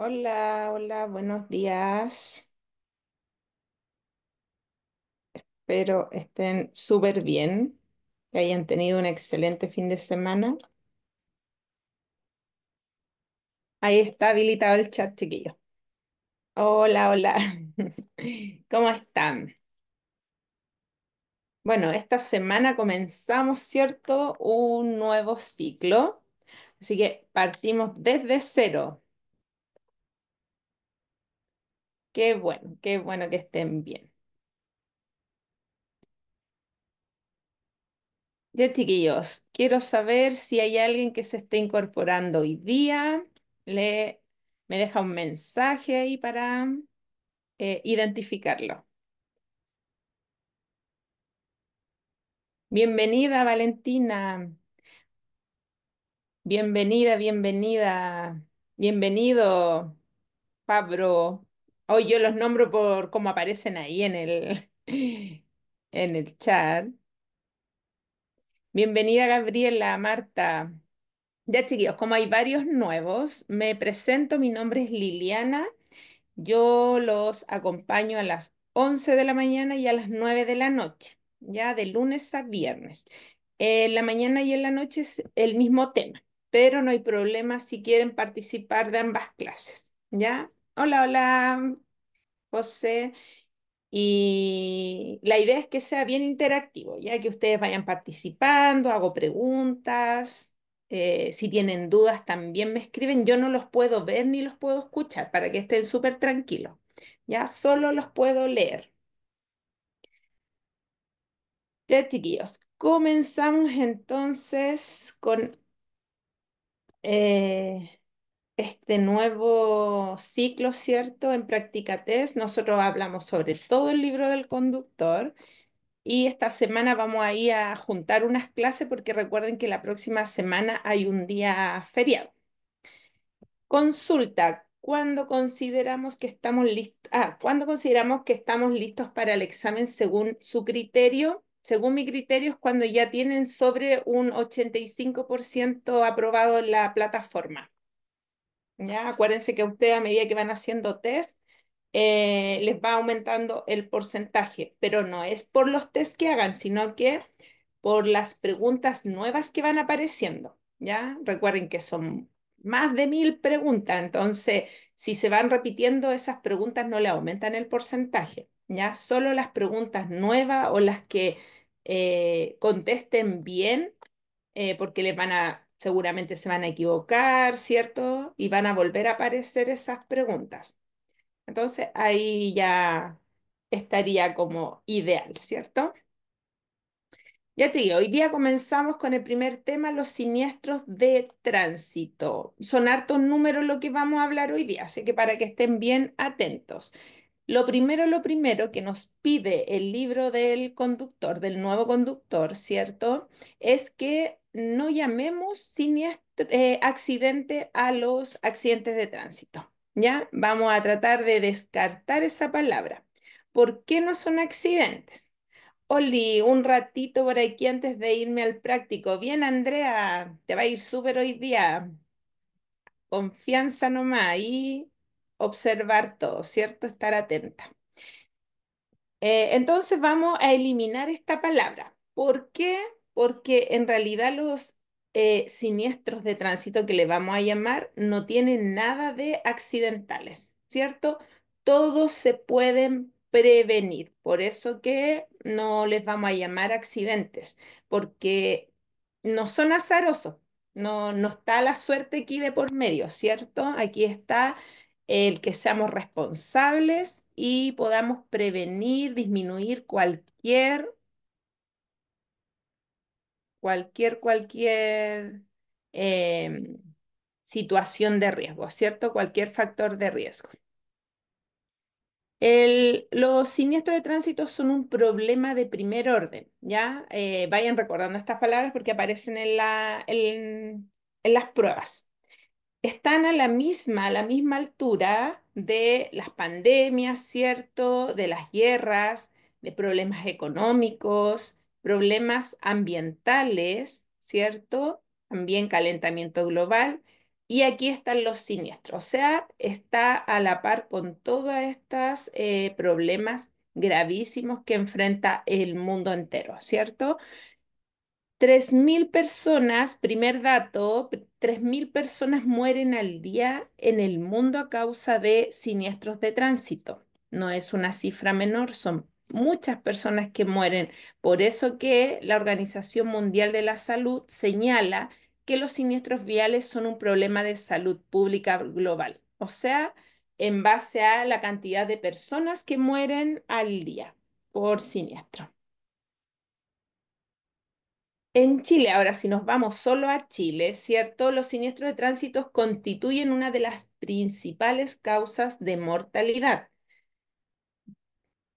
Hola, hola, buenos días. Espero estén súper bien, que hayan tenido un excelente fin de semana. Ahí está habilitado el chat, chiquillo. Hola, hola. ¿Cómo están? Bueno, esta semana comenzamos, ¿cierto? Un nuevo ciclo. Así que partimos desde cero. Qué bueno que estén bien. Ya, chiquillos, quiero saber si hay alguien que se esté incorporando hoy día. Le, Me deja un mensaje ahí para identificarlo. Bienvenida, Valentina. Bienvenida, bienvenida. Bienvenido, Pablo. Hoy yo los nombro por cómo aparecen ahí en en el chat. Bienvenida, Gabriela, Marta. Ya, chiquillos, como hay varios nuevos, me presento. Mi nombre es Liliana. Yo los acompaño a las 11 de la mañana y a las 9 de la noche, ya de lunes a viernes. En la mañana y en la noche es el mismo tema, pero no hay problema si quieren participar de ambas clases, ¿ya? Hola, hola, José. Y la idea es que sea bien interactivo, ya que ustedes vayan participando, hago preguntas, si tienen dudas también me escriben, yo no los puedo ver ni los puedo escuchar para que estén súper tranquilos, ya solo los puedo leer. Ya, chiquillos, comenzamos entonces con eh, este nuevo ciclo, ¿cierto? En Práctica Test, nosotros hablamos sobre todo el libro del conductor. Y esta semana vamos a ir a juntar unas clases porque recuerden que la próxima semana hay un día feriado. Consulta, ¿cuándo consideramos que estamos listos? ¿Cuándo consideramos que estamos listos para el examen según su criterio? Según mi criterio es cuando ya tienen sobre un 85% aprobado en la plataforma. ¿Ya? Acuérdense que ustedes a medida que van haciendo test, les va aumentando el porcentaje, pero no es por los test que hagan, sino que por las preguntas nuevas que van apareciendo, ¿ya? Recuerden que son más de 1000 preguntas, entonces si se van repitiendo esas preguntas no le aumentan el porcentaje, ¿ya? Solo las preguntas nuevas o las que contesten bien, porque seguramente se van a equivocar, ¿cierto? Y van a volver a aparecer esas preguntas. Entonces ahí ya estaría como ideal, ¿cierto? Ya te digo, hoy día comenzamos con el primer tema, los siniestros de tránsito. Son hartos números lo que vamos a hablar hoy día, así que para que estén bien atentos. Lo primero que nos pide el libro del conductor, del nuevo conductor, ¿cierto? Es que no llamemos accidente a los accidentes de tránsito, ¿ya? Vamos a tratar de descartar esa palabra. ¿Por qué no son accidentes? Oli, un ratito por aquí antes de irme al práctico. Bien, Andrea, te va a ir súper hoy día. Confianza nomás y observar todo, ¿cierto? Estar atenta. Entonces vamos a eliminar esta palabra. ¿Por qué? Porque en realidad los siniestros de tránsito que le vamos a llamar no tienen nada de accidentales, ¿cierto? Todos se pueden prevenir. Por eso que no les vamos a llamar accidentes, porque no son azarosos. No, no está la suerte aquí de por medio, ¿cierto? Aquí está el que seamos responsables y podamos prevenir, disminuir cualquier eh, situación de riesgo, ¿cierto? Cualquier factor de riesgo. Los siniestros de tránsito son un problema de primer orden, ¿ya? Vayan recordando estas palabras porque aparecen en las pruebas. Están a la misma altura de las pandemias, ¿cierto? De las guerras, de problemas económicos, problemas ambientales, ¿cierto? También calentamiento global. Y aquí están los siniestros, o sea, está a la par con todos estos problemas gravísimos que enfrenta el mundo entero, ¿cierto? 3.000 personas, primer dato, 3.000 personas mueren al día en el mundo a causa de siniestros de tránsito. No es una cifra menor, son muchas personas que mueren. Por eso que la Organización Mundial de la Salud señala que los siniestros viales son un problema de salud pública global. O sea, en base a la cantidad de personas que mueren al día por siniestro. En Chile, ahora si nos vamos solo a Chile, ¿cierto? Los siniestros de tránsito constituyen una de las principales causas de mortalidad.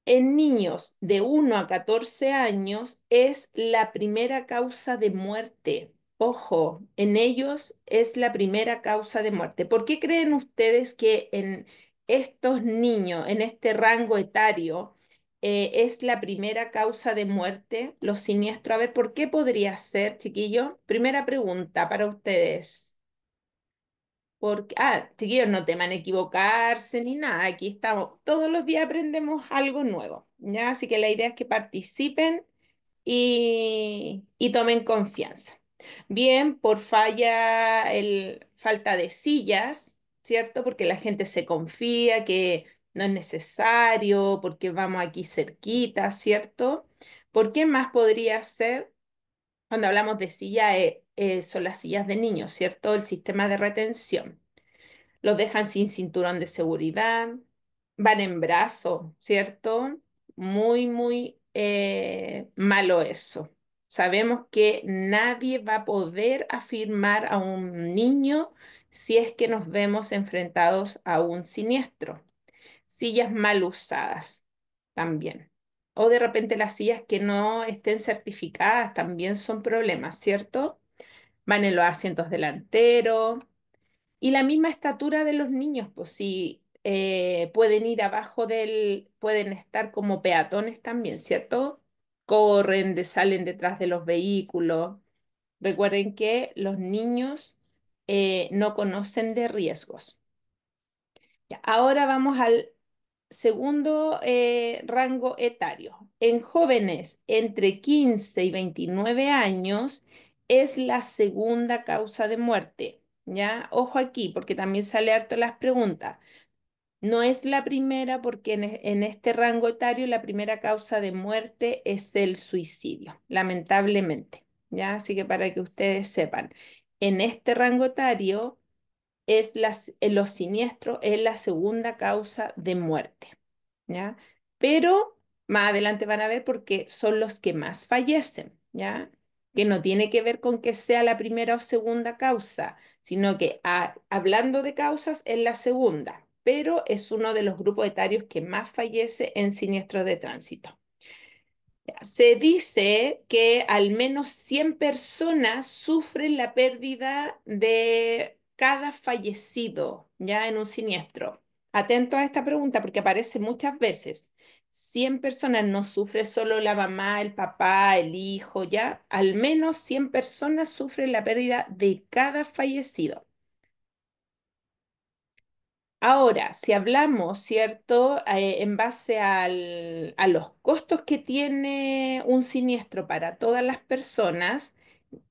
En niños de 1 a 14 años es la primera causa de muerte. Ojo, en ellos es la primera causa de muerte. ¿Por qué creen ustedes que en estos niños, en este rango etario, es la primera causa de muerte, los siniestros? A ver, ¿por qué podría ser, chiquillo? Primera pregunta para ustedes. Porque, chiquillos, no teman equivocarse ni nada. Aquí estamos, todos los días aprendemos algo nuevo, ¿ya? Así que la idea es que participen y tomen confianza. Bien, por falta de sillas, ¿cierto? Porque la gente se confía que no es necesario, porque vamos aquí cerquita, ¿cierto? ¿Por qué más podría ser? Cuando hablamos de silla, son las sillas de niños, ¿cierto? El sistema de retención. Los dejan sin cinturón de seguridad, van en brazo, ¿cierto? Muy, muy malo eso. Sabemos que nadie va a poder afirmar a un niño si es que nos vemos enfrentados a un siniestro. Sillas mal usadas también. O de repente las sillas que no estén certificadas también son problemas, ¿cierto? Van en los asientos delanteros y la misma estatura de los niños, pues sí, pueden ir abajo pueden estar como peatones también, ¿cierto? Corren, salen detrás de los vehículos. Recuerden que los niños no conocen de riesgos. Ya, ahora vamos al segundo rango etario. En jóvenes entre 15 y 29 años es la segunda causa de muerte. ¿Ya? Ojo aquí, porque también sale harto las preguntas. No es la primera porque en este rango etario la primera causa de muerte es el suicidio, lamentablemente. ¿Ya? Así que para que ustedes sepan, en este rango etario en los siniestros es la segunda causa de muerte, ¿ya? Pero más adelante van a ver porque son los que más fallecen, ¿ya? Que no tiene que ver con que sea la primera o segunda causa, sino que hablando de causas es la segunda, pero es uno de los grupos etarios que más fallece en siniestros de tránsito. Se dice que al menos 100 personas sufren la pérdida de cada fallecido ya en un siniestro. Atento a esta pregunta porque aparece muchas veces. 100 personas no sufre solo la mamá, el papá, el hijo, ya. Al menos 100 personas sufren la pérdida de cada fallecido. Ahora, si hablamos, ¿cierto? En base a los costos que tiene un siniestro para todas las personas,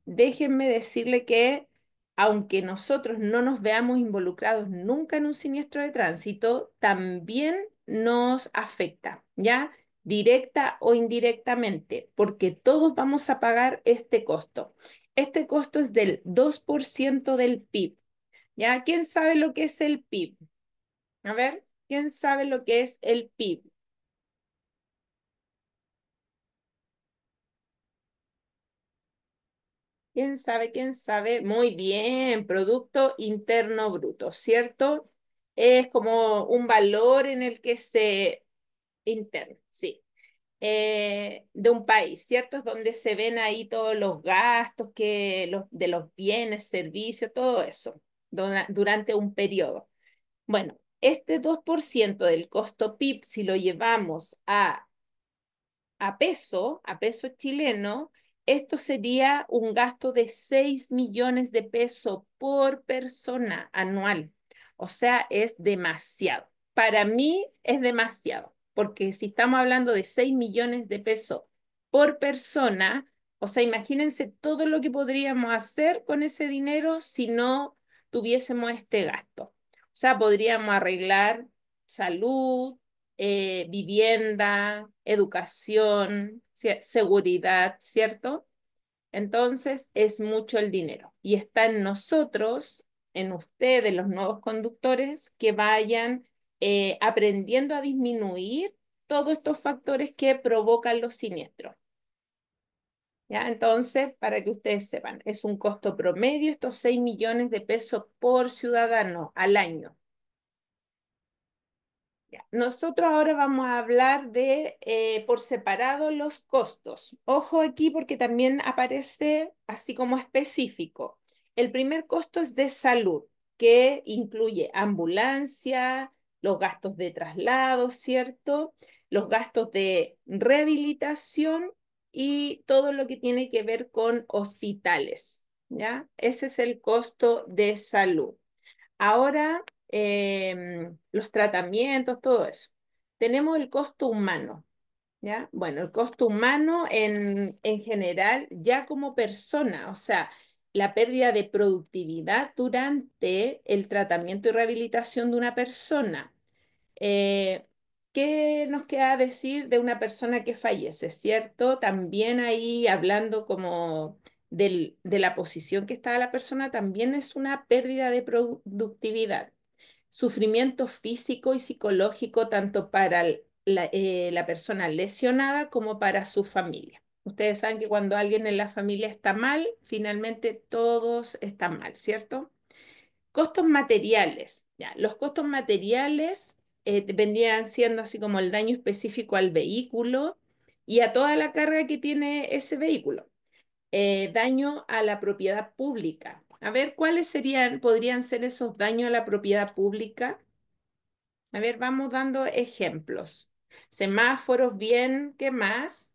déjenme decirle que aunque nosotros no nos veamos involucrados nunca en un siniestro de tránsito, también nos afecta, ¿ya? Directa o indirectamente, porque todos vamos a pagar este costo. Este costo es del 2% del PIB, ¿ya? ¿Quién sabe lo que es el PIB? A ver, ¿quién sabe lo que es el PIB? ¿Quién sabe? ¿Quién sabe? Muy bien, Producto Interno Bruto, ¿cierto? Es como un valor en el que interno, sí, de un país, ¿cierto? Es donde se ven ahí todos los gastos de los bienes, servicios, todo eso, durante un periodo. Bueno, este 2% del costo PIB, si lo llevamos a peso chileno, Esto sería un gasto de 6 millones de pesos por persona anual. O sea, es demasiado. Para mí es demasiado, porque si estamos hablando de 6 millones de pesos por persona, o sea, imagínense todo lo que podríamos hacer con ese dinero si no tuviésemos este gasto. O sea, podríamos arreglar salud, vivienda, educación, seguridad, ¿cierto? Entonces es mucho el dinero y está en nosotros, en ustedes, los nuevos conductores, que vayan aprendiendo a disminuir todos estos factores que provocan los siniestros. ¿Ya? Entonces, para que ustedes sepan, es un costo promedio estos 6 millones de pesos por ciudadano al año. Ya. Nosotros ahora vamos a hablar de por separado los costos. Ojo aquí porque también aparece así como específico. El primer costo es de salud, que incluye ambulancia, los gastos de traslado, ¿cierto? Los gastos de rehabilitación y todo lo que tiene que ver con hospitales, ¿ya? Ese es el costo de salud. Ahora, los tratamientos, todo eso. Tenemos el costo humano, ¿ya? Bueno, el costo humano en general, ya como persona, o sea, la pérdida de productividad durante el tratamiento y rehabilitación de una persona. Eh, ¿Qué nos queda decir de una persona que fallece, cierto? También ahí hablando como de la posición que está la persona, también es una pérdida de productividad, sufrimiento físico y psicológico tanto para la persona lesionada como para su familia. Ustedes saben que cuando alguien en la familia está mal, finalmente todos están mal, ¿cierto? Costos materiales. Ya, los costos materiales vendrían siendo así como el daño específico al vehículo y a toda la carga que tiene ese vehículo. Daño a la propiedad pública. A ver, ¿cuáles podrían ser esos daños a la propiedad pública? A ver, vamos dando ejemplos. Semáforos, bien, ¿qué más?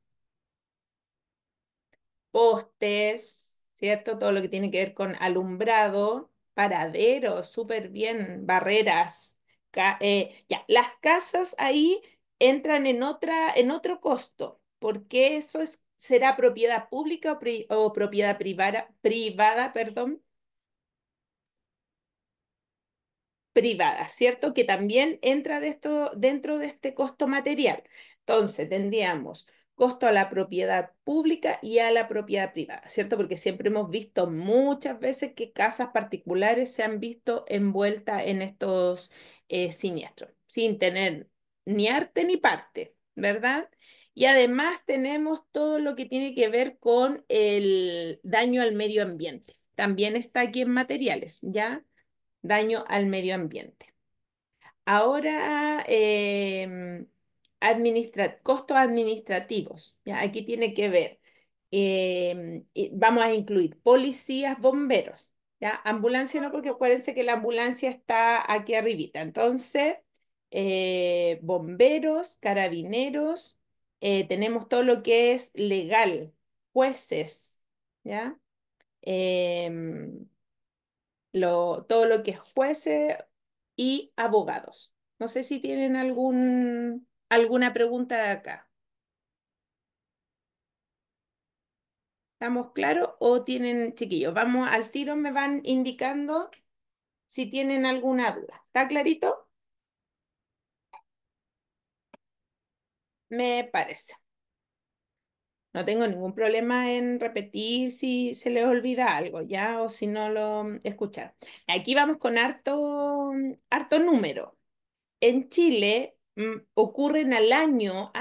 Postes, ¿cierto? Todo lo que tiene que ver con alumbrado, paraderos, súper bien, barreras. Ya, las casas ahí entran en otro costo, porque eso será propiedad pública o propiedad privada, perdón. Privada, ¿cierto? Que también entra dentro de este costo material. Entonces, tendríamos costo a la propiedad pública y a la propiedad privada, ¿cierto? Porque siempre hemos visto muchas veces que casas particulares se han visto envueltas en estos siniestros, sin tener ni arte ni parte, ¿verdad? Y además tenemos todo lo que tiene que ver con el daño al medio ambiente. También está aquí en materiales, ¿ya? Daño al medio ambiente. Ahora, costos administrativos. ¿Ya? Aquí tiene que ver. Y vamos a incluir policías, bomberos. ¿Ya? Ambulancia no, porque acuérdense que la ambulancia está aquí arribita. Entonces, bomberos, carabineros, tenemos todo lo que es legal, jueces, ¿ya? Em, todo lo que es jueces y abogados. No sé si tienen alguna pregunta de acá. ¿Estamos claros o tienen, chiquillos? Vamos al tiro, me van indicando si tienen alguna duda. ¿Está clarito? Me parece. No tengo ningún problema en repetir si se les olvida algo, ¿ya? O si no lo escuchan. Aquí vamos con harto número. En Chile ocurren al año,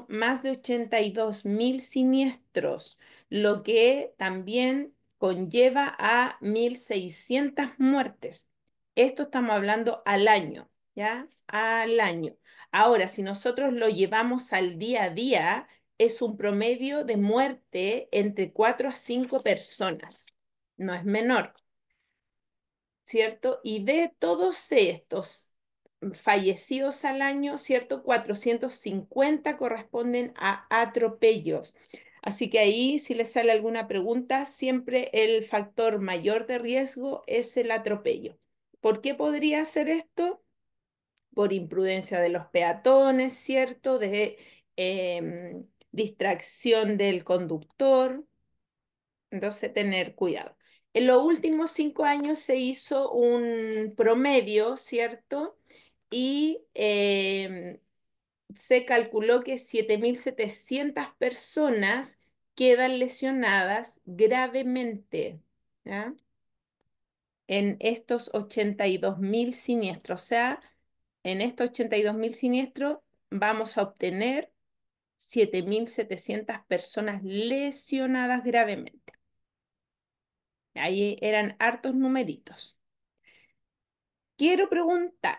más de 82.000 siniestros, lo que también conlleva a 1.600 muertes. Esto estamos hablando al año, ¿ya? Al año. Ahora, si nosotros lo llevamos al día a día, es un promedio de muerte entre 4 a 5 personas. No es menor. ¿Cierto? Y de todos estos fallecidos al año, ¿cierto? 450 corresponden a atropellos. Así que ahí, si les sale alguna pregunta, siempre el factor mayor de riesgo es el atropello. ¿Por qué podría ser esto? Por imprudencia de los peatones, ¿cierto? De distracción del conductor. Entonces, tener cuidado. En los últimos 5 años se hizo un promedio, ¿cierto? Y se calculó que 7.700 personas quedan lesionadas gravemente, ¿ya? En estos 82.000 siniestros. O sea, en estos 82.000 siniestros vamos a obtener 7.700 personas lesionadas gravemente. Ahí eran hartos numeritos. Quiero preguntar,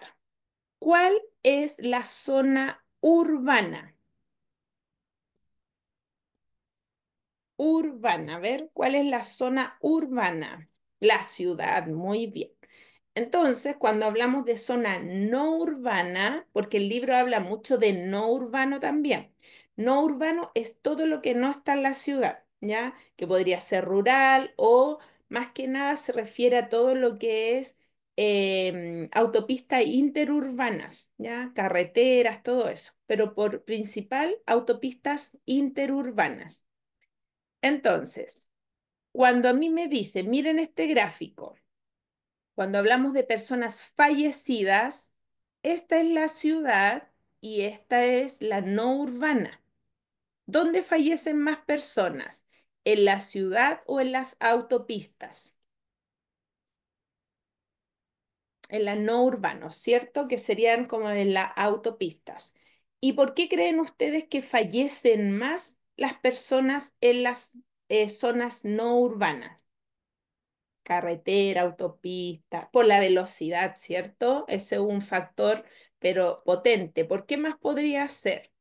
¿cuál es la zona urbana? Urbana, a ver, ¿cuál es la zona urbana? La ciudad, muy bien. Entonces, cuando hablamos de zona no urbana, porque el libro habla mucho de no urbano también, no urbano es todo lo que no está en la ciudad, ¿ya? Que podría ser rural o más que nada se refiere a todo lo que es autopistas interurbanas, ¿ya? Carreteras, todo eso, pero por principal autopistas interurbanas. Entonces, cuando a mí me dicen, miren este gráfico, cuando hablamos de personas fallecidas, esta es la ciudad y esta es la no urbana. ¿Dónde fallecen más personas? ¿En la ciudad o en las autopistas? En la no urbanos, ¿cierto? Que serían como en las autopistas. ¿Y por qué creen ustedes que fallecen más las personas en las zonas no urbanas? Carretera, autopista, por la velocidad, ¿cierto? Ese es un factor, pero potente. ¿Por qué más podría ser?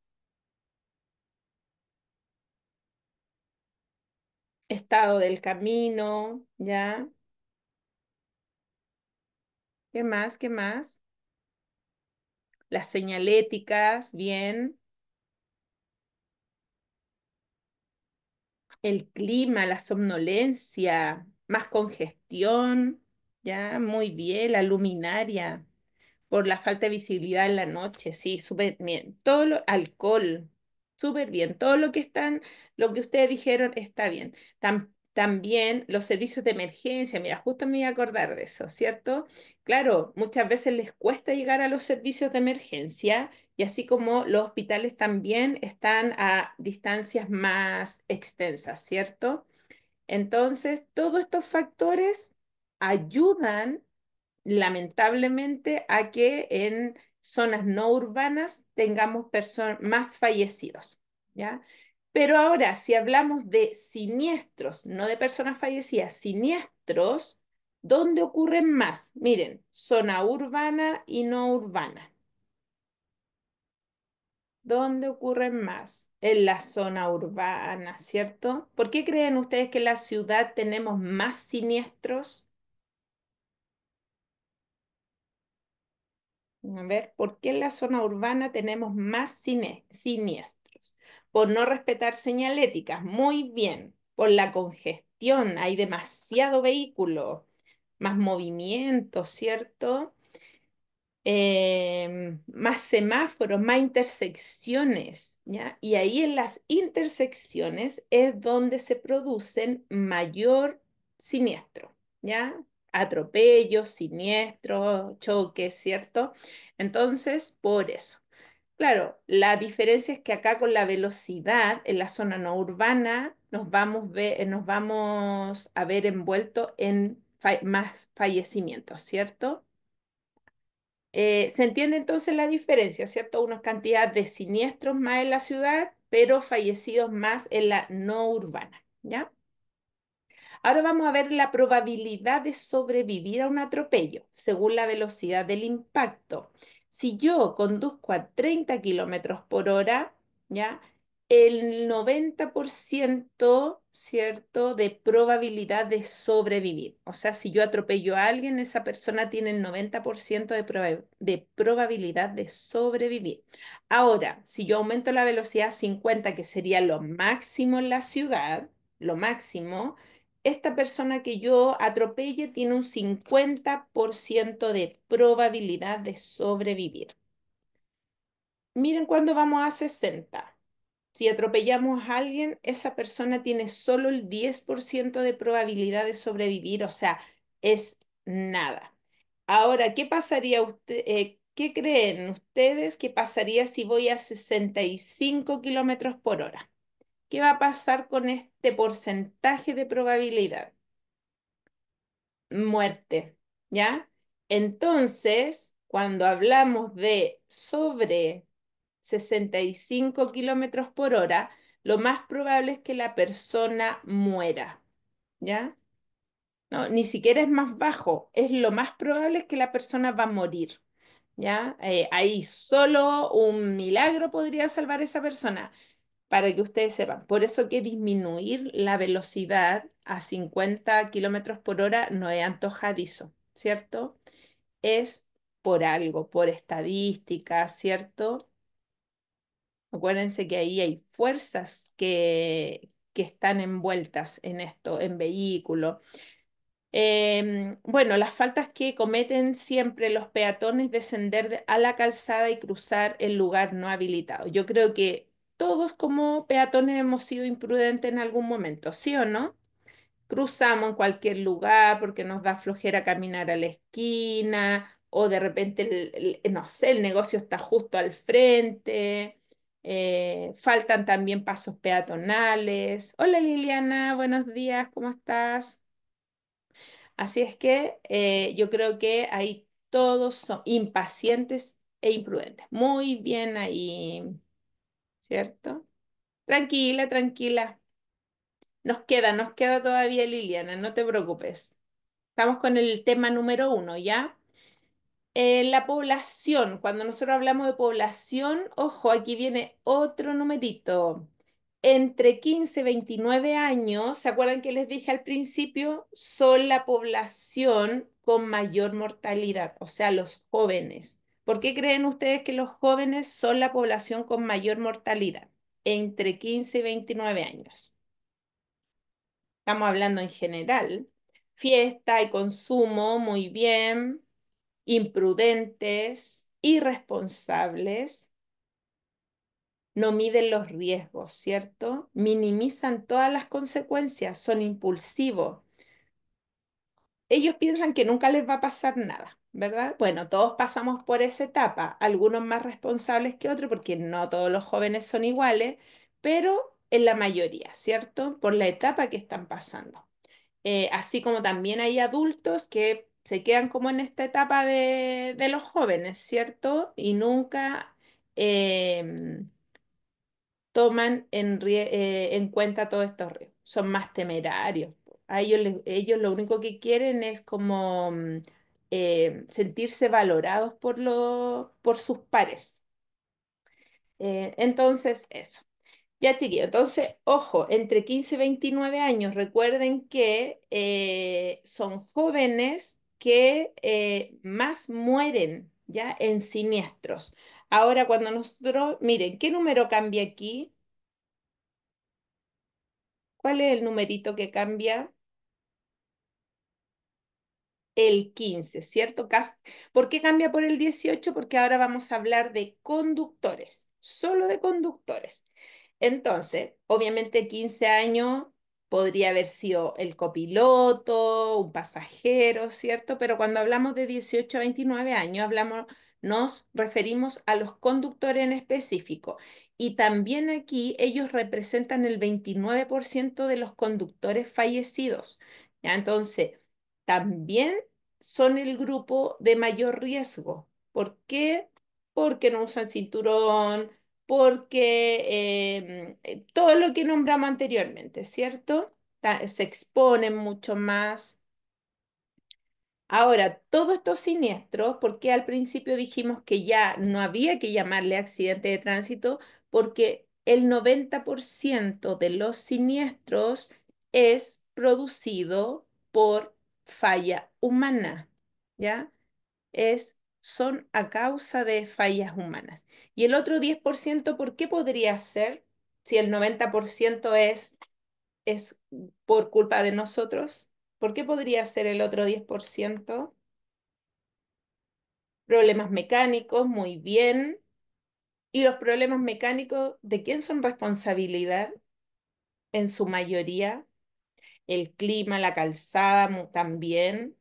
Estado del camino, ¿ya? ¿Qué más? ¿Qué más? Las señaléticas, bien. El clima, la somnolencia, más congestión, ¿ya? Muy bien, la luminaria. Por la falta de visibilidad en la noche, sí, súper bien. Todo lo, alcohol, súper bien. Todo lo que están, lo que ustedes dijeron está bien. También los servicios de emergencia, mira, justo me iba a acordar de eso, ¿cierto? Claro, muchas veces les cuesta llegar a los servicios de emergencia y así como los hospitales también están a distancias más extensas, ¿cierto? Entonces, todos estos factores ayudan lamentablemente a que en zonas no urbanas tengamos más fallecidos, ¿ya? Pero ahora, si hablamos de siniestros, no de personas fallecidas, siniestros, ¿dónde ocurren más? Miren, zona urbana y no urbana. ¿Dónde ocurren más? En la zona urbana, ¿cierto? ¿Por qué creen ustedes que en la ciudad tenemos más siniestros? A ver, ¿por qué en la zona urbana tenemos más siniestros? Por no respetar señaléticas, muy bien. Por la congestión, hay demasiado vehículo, más movimiento, ¿cierto? Más semáforos, más intersecciones, ¿ya? Y ahí en las intersecciones es donde se producen mayor siniestro, ¿ya? Atropellos, siniestros, choques, ¿cierto? Entonces, por eso. Claro, la diferencia es que acá con la velocidad en la zona no urbana nos vamos a ver envuelto en más fallecimientos, ¿cierto? Se entiende entonces la diferencia, ¿cierto? Una cantidad de siniestros más en la ciudad, pero fallecidos más en la no urbana, ¿ya? Ahora vamos a ver la probabilidad de sobrevivir a un atropello según la velocidad del impacto. Si yo conduzco a 30 kilómetros por hora, ¿ya? el 90%, ¿cierto?, de probabilidad de sobrevivir. O sea, si yo atropello a alguien, esa persona tiene el 90% de probabilidad de sobrevivir. Ahora, si yo aumento la velocidad a 50, que sería lo máximo en la ciudad, lo máximo, esta persona que yo atropelle tiene un 50% de probabilidad de sobrevivir. Miren cuando vamos a 60. Si atropellamos a alguien, esa persona tiene solo el 10% de probabilidad de sobrevivir, o sea, es nada. Ahora, ¿qué pasaría qué creen ustedes que pasaría si voy a 65 kilómetros por hora? ¿Qué va a pasar con este porcentaje de probabilidad? Muerte, ¿ya? Entonces, cuando hablamos de sobre 65 kilómetros por hora, lo más probable es que la persona muera, ¿ya? No, ni siquiera es más bajo, es lo más probable es que la persona va a morir, ¿ya? Ahí solo un milagro podría salvar a esa persona, para que ustedes sepan. Por eso que disminuir la velocidad a 50 kilómetros por hora no es antojadizo, ¿cierto? Es por algo, por estadística, ¿cierto? Acuérdense que ahí hay fuerzas que están envueltas en esto, en vehículos. Bueno, las faltas que cometen siempre los peatones, descender a la calzada y cruzar el lugar no habilitado. Yo creo que todos como peatones hemos sido imprudentes en algún momento, ¿sí o no? Cruzamos en cualquier lugar porque nos da flojera caminar a la esquina o de repente, no sé, el negocio está justo al frente. Faltan también pasos peatonales. Hola Liliana, buenos días, ¿cómo estás? Así es que yo creo que ahí todos son impacientes e imprudentes. Muy bien ahí, ¿cierto? Tranquila, tranquila. Nos queda todavía Liliana, no te preocupes. Estamos con el tema número uno, ¿ya? La población, cuando nosotros hablamos de población, ojo, aquí viene otro numerito. Entre 15 y 29 años, ¿se acuerdan que les dije al principio? Son la población con mayor mortalidad, o sea, los jóvenes. ¿Por qué creen ustedes que los jóvenes son la población con mayor mortalidad? Entre 15 y 29 años. Estamos hablando en general. Fiesta y consumo, muy bien. Imprudentes, irresponsables, no miden los riesgos, ¿cierto? Minimizan todas las consecuencias, son impulsivos. Ellos piensan que nunca les va a pasar nada, ¿verdad? Bueno, todos pasamos por esa etapa, algunos más responsables que otros, porque no todos los jóvenes son iguales, pero en la mayoría, ¿cierto? Por la etapa que están pasando. Así como también hay adultos que se quedan como en esta etapa de los jóvenes, ¿cierto? Y nunca eh, toman en cuenta todos estos riesgos. Son más temerarios. A ellos, ellos lo único que quieren es como sentirse valorados por sus pares. Entonces, eso. Ya, chiquillo, entonces, ojo, entre 15 y 29 años, recuerden que son jóvenes que más mueren ya en siniestros. Ahora, cuando nosotros, miren, ¿qué número cambia aquí? ¿Cuál es el numerito que cambia? El 15, ¿cierto? ¿Por qué cambia por el 18? Porque ahora vamos a hablar de conductores, solo de conductores. Entonces, obviamente 15 años podría haber sido el copiloto, un pasajero, ¿cierto? Pero cuando hablamos de 18 a 29 años, nos referimos a los conductores en específico. Y también aquí ellos representan el 29% de los conductores fallecidos. ¿Ya? Entonces, también son el grupo de mayor riesgo. ¿Por qué? Porque no usan cinturón, porque todo lo que nombramos anteriormente, ¿cierto? Se exponen mucho más. Ahora, todos estos siniestros, ¿por qué al principio dijimos que ya no había que llamarle accidente de tránsito? Porque el 90% de los siniestros es producido por falla humana, ¿ya? Son a causa de fallas humanas. Y el otro 10%, ¿por qué podría ser? Si el 90% es por culpa de nosotros, ¿por qué podría ser el otro 10%? Problemas mecánicos, muy bien. ¿Y los problemas mecánicos de quién son responsabilidad? En su mayoría, el clima, la calzada también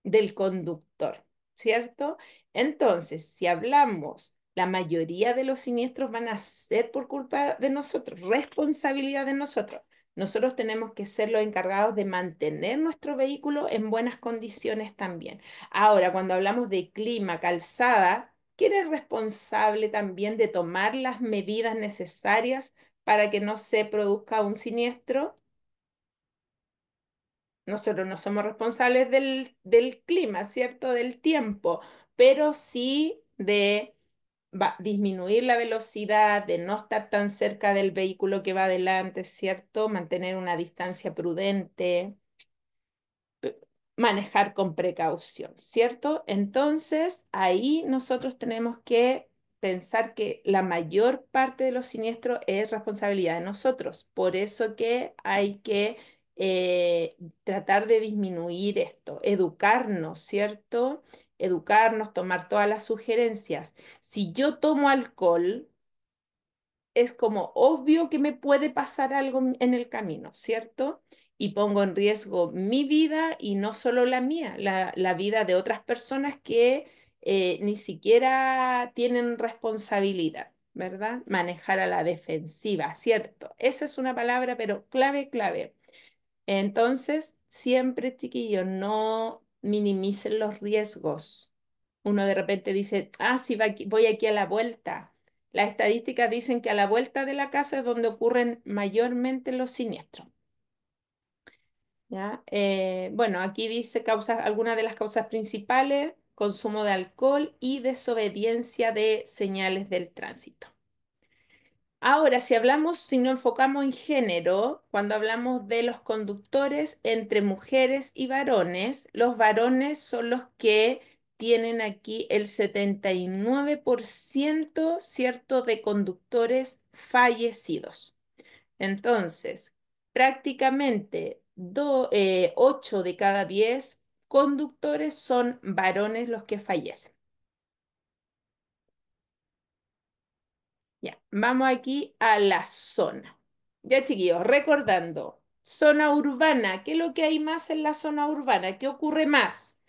del conductor, ¿cierto? Entonces, si hablamos, la mayoría de los siniestros van a ser por culpa de nosotros, responsabilidad de nosotros. Nosotros tenemos que ser los encargados de mantener nuestro vehículo en buenas condiciones también. Ahora, cuando hablamos de clima, calzada, ¿quién es responsable también de tomar las medidas necesarias para que no se produzca un siniestro? Nosotros no somos responsables del clima, ¿cierto? Del tiempo, pero sí de disminuir la velocidad, de no estar tan cerca del vehículo que va adelante, ¿cierto? Mantener una distancia prudente, manejar con precaución, ¿cierto? Entonces, ahí nosotros tenemos que pensar que la mayor parte de los siniestros es responsabilidad de nosotros. Por eso que hay que tratar de disminuir esto, educarnos, ¿cierto? Educarnos, tomar todas las sugerencias. Si yo tomo alcohol, es como obvio que me puede pasar algo en el camino, ¿cierto? Y pongo en riesgo mi vida y no solo la mía, la vida de otras personas que ni siquiera tienen responsabilidad, ¿verdad? Manejar a la defensiva, ¿cierto? Esa es una palabra, pero clave, clave. Entonces, siempre, chiquillos, no minimicen los riesgos. Uno de repente dice, ah, sí, voy aquí a la vuelta. Las estadísticas dicen que a la vuelta de la casa es donde ocurren mayormente los siniestros. ¿Ya? Bueno, aquí dice causas, algunas de las causas principales, consumo de alcohol y desobediencia de señales del tránsito. Ahora, si nos enfocamos en género, cuando hablamos de los conductores entre mujeres y varones, los varones son los que tienen aquí el 79%, ¿cierto?, de conductores fallecidos. Entonces, prácticamente 8 de cada 10 conductores son varones los que fallecen. Ya, vamos aquí a la zona. Ya, chiquillos, recordando, zona urbana, ¿qué es lo que hay más en la zona urbana? ¿Qué ocurre más?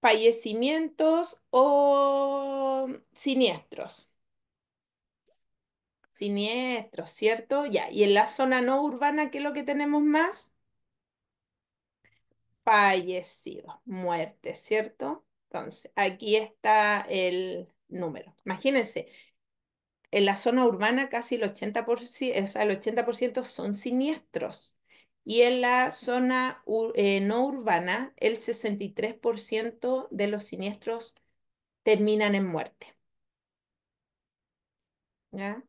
¿Fallecimientos o siniestros? Siniestros, ¿cierto? Ya, y en la zona no urbana, ¿qué es lo que tenemos más? Fallecidos, muertes, ¿cierto? Entonces, aquí está el número. Imagínense, en la zona urbana casi el 80%, o sea, el 80% son siniestros. Y en la zona no urbana, el 63% de los siniestros terminan en muerte. ¿Ya?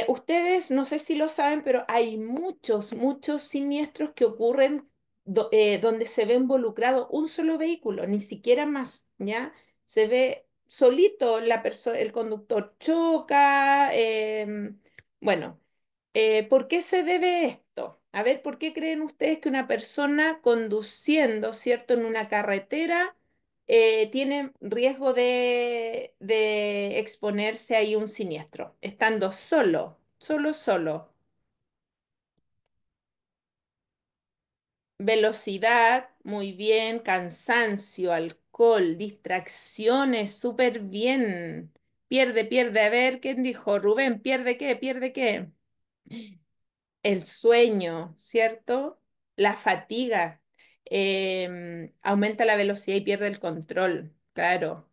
Ustedes, no sé si lo saben, pero hay muchos siniestros que ocurren donde se ve involucrado un solo vehículo, ni siquiera más, ¿ya? Se ve solito la persona, el conductor choca. Bueno, ¿por qué se debe esto? A ver, ¿por qué creen ustedes que una persona conduciendo, ¿cierto?, en una carretera tiene riesgo de exponerse ahí a un siniestro, estando solo. Velocidad, muy bien, cansancio, alcohol, distracciones, súper bien. Pierde. A ver, ¿quién dijo? Rubén, ¿pierde qué? ¿Pierde qué? El sueño, ¿cierto? La fatiga, aumenta la velocidad y pierde el control, claro.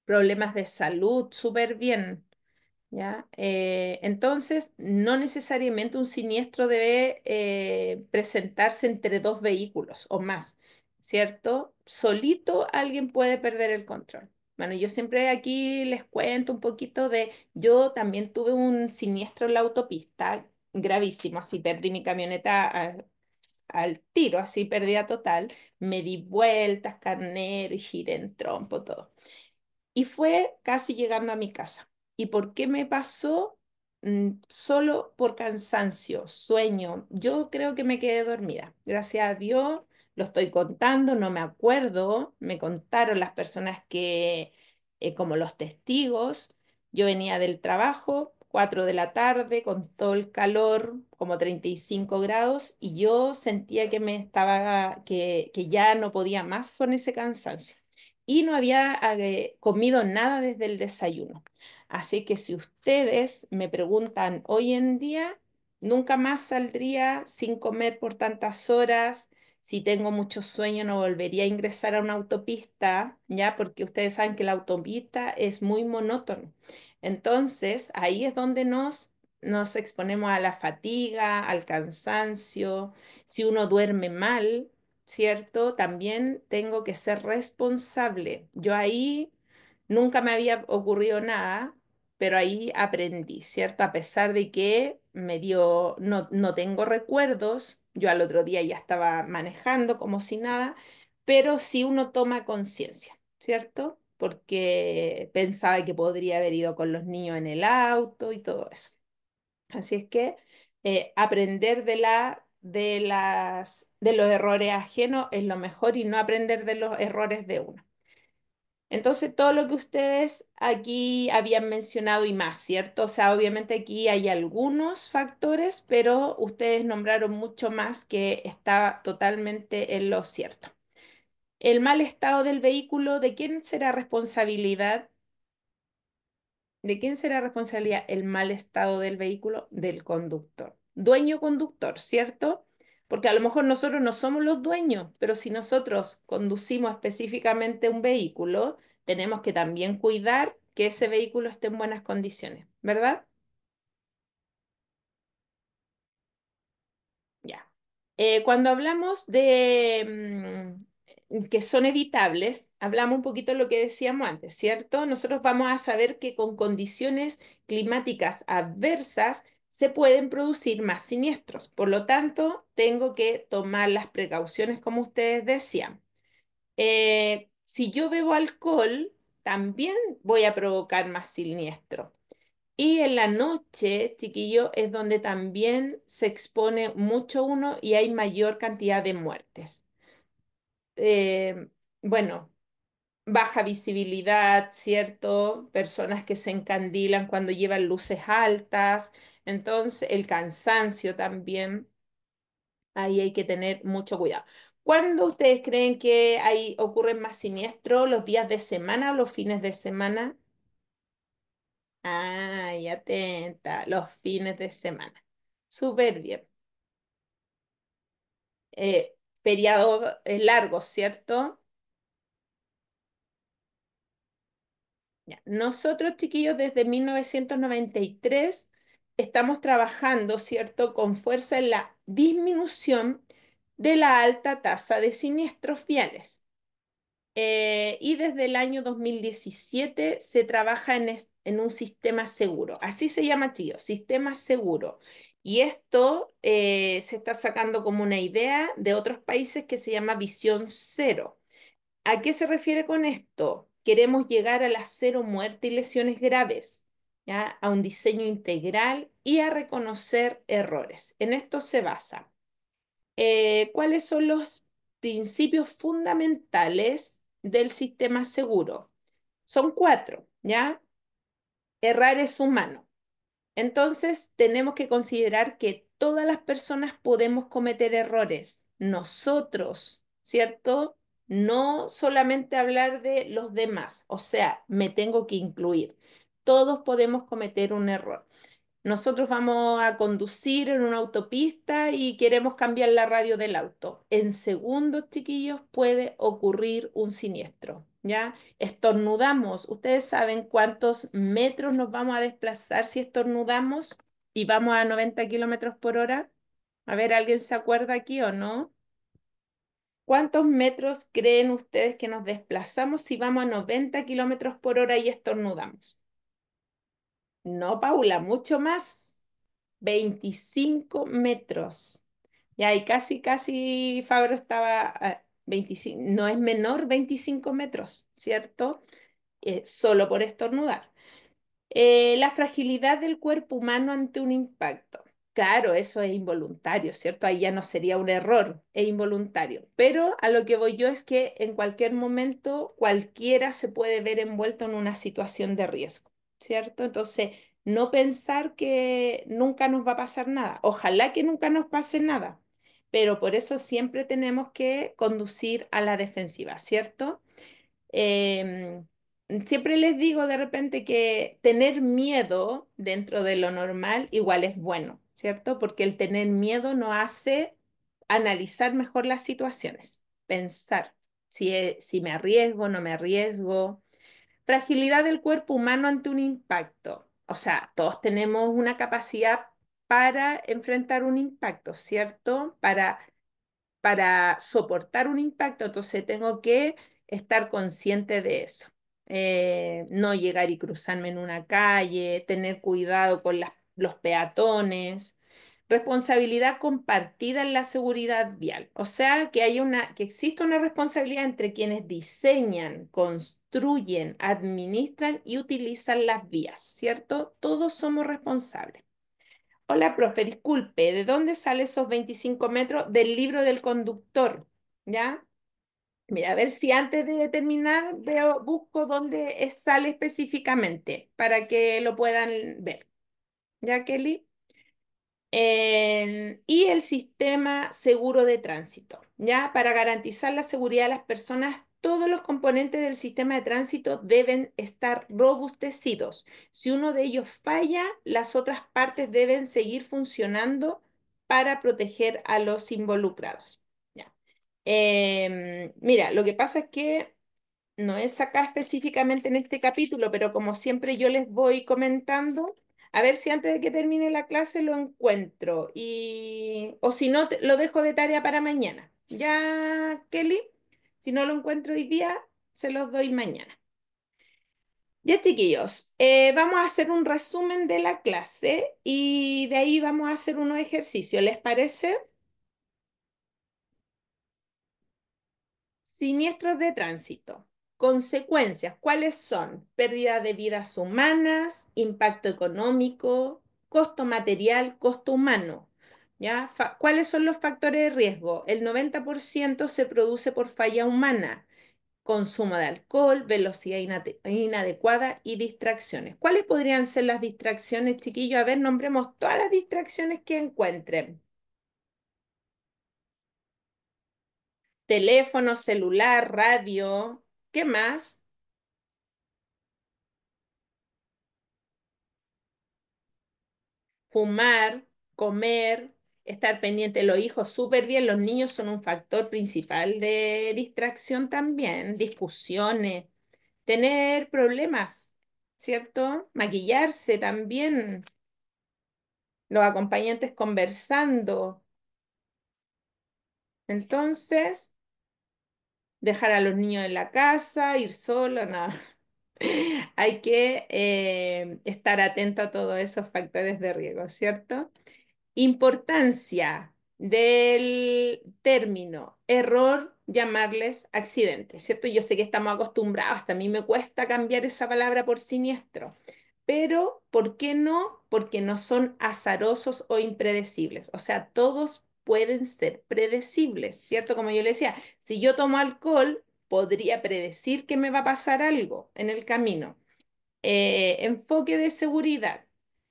Problemas de salud, súper bien, ¿ya? Entonces, no necesariamente un siniestro debe presentarse entre dos vehículos o más, ¿cierto? Solito alguien puede perder el control. Bueno, yo siempre aquí les cuento un poquito yo también tuve un siniestro en la autopista, gravísimo, así perdí mi camioneta al tiro, así pérdida total, me di vueltas, carnero y giré en trompo, todo. Y fue casi llegando a mi casa. ¿Y por qué me pasó? Solo por cansancio, sueño. Yo creo que me quedé dormida. Gracias a Dios, lo estoy contando, no me acuerdo. Me contaron las personas como los testigos. Yo venía del trabajo, 4 de la tarde, con todo el calor, como 35 grados, y yo sentía que ya no podía más con ese cansancio y no había comido nada desde el desayuno. Así que si ustedes me preguntan hoy en día, nunca más saldría sin comer por tantas horas. Si tengo mucho sueño, no volvería a ingresar a una autopista, ¿ya? Porque ustedes saben que la autopista es muy monótono. Entonces, ahí es donde nos exponemos a la fatiga, al cansancio. Si uno duerme mal, ¿cierto? También tengo que ser responsable. Yo ahí nunca me había ocurrido nada, pero ahí aprendí, ¿cierto? A pesar de que no tengo recuerdos, yo al otro día ya estaba manejando como si nada, pero sí uno toma conciencia, ¿cierto? Porque pensaba que podría haber ido con los niños en el auto y todo eso. Así es que aprender de los errores ajenos es lo mejor y no aprender de los errores de uno. Entonces, todo lo que ustedes aquí habían mencionado y más, ¿cierto? O sea, obviamente aquí hay algunos factores, pero ustedes nombraron mucho más que está totalmente en lo cierto. El mal estado del vehículo, ¿de quién será responsabilidad? ¿De quién será responsabilidad el mal estado del vehículo? Del conductor. Dueño conductor, ¿cierto? Porque a lo mejor nosotros no somos los dueños, pero si nosotros conducimos específicamente un vehículo, tenemos que también cuidar que ese vehículo esté en buenas condiciones, ¿verdad? Ya. Cuando hablamos que son evitables, hablamos un poquito de lo que decíamos antes, ¿cierto? Nosotros vamos a saber que con condiciones climáticas adversas se pueden producir más siniestros. Por lo tanto, tengo que tomar las precauciones como ustedes decían. Si yo bebo alcohol, también voy a provocar más siniestro. Y en la noche, chiquillo, es donde también se expone mucho uno y hay mayor cantidad de muertes. Eh, bueno, baja visibilidad, ¿cierto? Personas que se encandilan cuando llevan luces altas. Entonces, el cansancio también, ahí hay que tener mucho cuidado. ¿Cuándo ustedes creen que ocurren más siniestros? ¿Los días de semana o los fines de semana? Ay, atenta, los fines de semana. Súper bien. Periodo largo, ¿cierto? Ya. Nosotros, chiquillos, desde 1993 estamos trabajando, ¿cierto?, con fuerza en la disminución de la alta tasa de siniestros viales. Y desde el año 2017 se trabaja en un sistema seguro. Así se llama, tío, sistema seguro. Y esto se está sacando como una idea de otros países que se llama visión cero. ¿A qué se refiere con esto? Queremos llegar a la cero muerte y lesiones graves, ¿ya? A un diseño integral y a reconocer errores. En esto se basa. ¿Cuáles son los principios fundamentales del sistema seguro? Son cuatro, ¿ya? Errar es humano. Entonces, tenemos que considerar que todas las personas podemos cometer errores. Nosotros, ¿cierto? No solamente hablar de los demás, o sea, me tengo que incluir. Todos podemos cometer un error. Nosotros vamos a conducir en una autopista y queremos cambiar la radio del auto. En segundos, chiquillos, puede ocurrir un siniestro, ¿ya? Estornudamos. ¿Ustedes saben cuántos metros nos vamos a desplazar si estornudamos y vamos a 90 kilómetros por hora? A ver, ¿alguien se acuerda aquí o no? ¿Cuántos metros creen ustedes que nos desplazamos si vamos a 90 kilómetros por hora y estornudamos? No, Paula, mucho más. 25 metros. Ya, y casi Fabro estaba a 25, no es menor 25 metros, ¿cierto? Solo por estornudar. La fragilidad del cuerpo humano ante un impacto. Claro, eso es involuntario, ¿cierto? Ahí ya no sería un error, es involuntario. Pero a lo que voy yo es que en cualquier momento cualquiera se puede ver envuelto en una situación de riesgo, ¿cierto? Entonces, no pensar que nunca nos va a pasar nada. Ojalá que nunca nos pase nada, pero por eso siempre tenemos que conducir a la defensiva, ¿cierto? Em, Siempre les digo de repente que tener miedo dentro de lo normal igual es bueno, ¿cierto? Porque el tener miedo nos hace analizar mejor las situaciones, pensar si me arriesgo, no me arriesgo. Fragilidad del cuerpo humano ante un impacto. O sea, todos tenemos una capacidad para enfrentar un impacto, ¿cierto? Para soportar un impacto, entonces tengo que estar consciente de eso. No llegar y cruzarme en una calle, tener cuidado con los peatones, responsabilidad compartida en la seguridad vial. O sea, que exista una responsabilidad entre quienes diseñan, construyen, administran y utilizan las vías, ¿cierto? Todos somos responsables. Hola, profe, disculpe, ¿de dónde sale esos 25 metros? Del libro del conductor, ¿ya? Mira, a ver si antes de terminar busco dónde sale específicamente para que lo puedan ver. ¿Ya, Kelly? Y el sistema seguro de tránsito, ¿ya? Para garantizar la seguridad de las personas, todos los componentes del sistema de tránsito deben estar robustecidos. Si uno de ellos falla, las otras partes deben seguir funcionando para proteger a los involucrados. ¿Ya? Mira, lo que pasa es que no es acá específicamente en este capítulo, pero como siempre yo les voy comentando, a ver si antes de que termine la clase lo encuentro o si no, lo dejo de tarea para mañana. ¿Ya, Kelly? Si no lo encuentro hoy día, se los doy mañana. Ya, chiquillos, vamos a hacer un resumen de la clase y de ahí vamos a hacer unos ejercicios. ¿Les parece? Siniestros de tránsito. Consecuencias, ¿cuáles son? Pérdida de vidas humanas, impacto económico, costo material, costo humano. ¿Ya? ¿Cuáles son los factores de riesgo? El 90% se produce por falla humana, consumo de alcohol, velocidad inadecuada y distracciones. ¿Cuáles podrían ser las distracciones, chiquillos? A ver, nombremos todas las distracciones que encuentren. Teléfono, celular, radio. ¿Qué más? Fumar, comer, estar pendiente de los hijos, súper bien. Los niños son un factor principal de distracción también, discusiones, tener problemas, ¿cierto? Maquillarse también, los acompañantes conversando. Entonces, dejar a los niños en la casa, ir solo, nada. Hay que estar atento a todos esos factores de riesgo, ¿cierto? Importancia del término error, llamarles accidente, ¿cierto? Yo sé que estamos acostumbrados, hasta a mí me cuesta cambiar esa palabra por siniestro, pero ¿por qué no? Porque no son azarosos o impredecibles, o sea, todos pueden ser predecibles, ¿cierto? Como yo le decía, si yo tomo alcohol, podría predecir que me va a pasar algo en el camino. Enfoque de seguridad,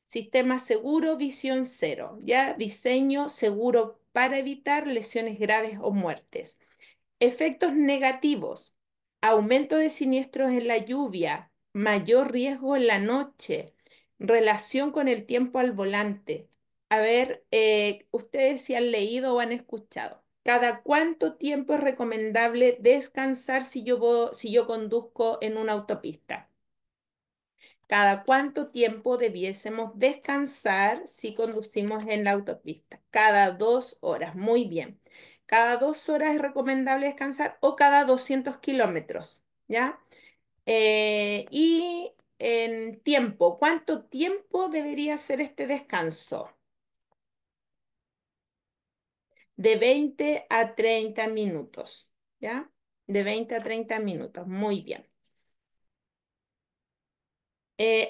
sistema seguro, visión cero, ¿ya? Diseño seguro para evitar lesiones graves o muertes. Efectos negativos, aumento de siniestros en la lluvia, mayor riesgo en la noche, relación con el tiempo al volante. A ver, ustedes si han leído o han escuchado. ¿Cada cuánto tiempo es recomendable descansar si yo conduzco en una autopista? ¿Cada cuánto tiempo debiésemos descansar si conducimos en la autopista? Cada 2 horas. Muy bien. cada 2 horas es recomendable descansar o cada 200 kilómetros, ¿ya? Y en tiempo, ¿cuánto tiempo debería ser este descanso? De 20 a 30 minutos, ¿ya? De 20 a 30 minutos, muy bien.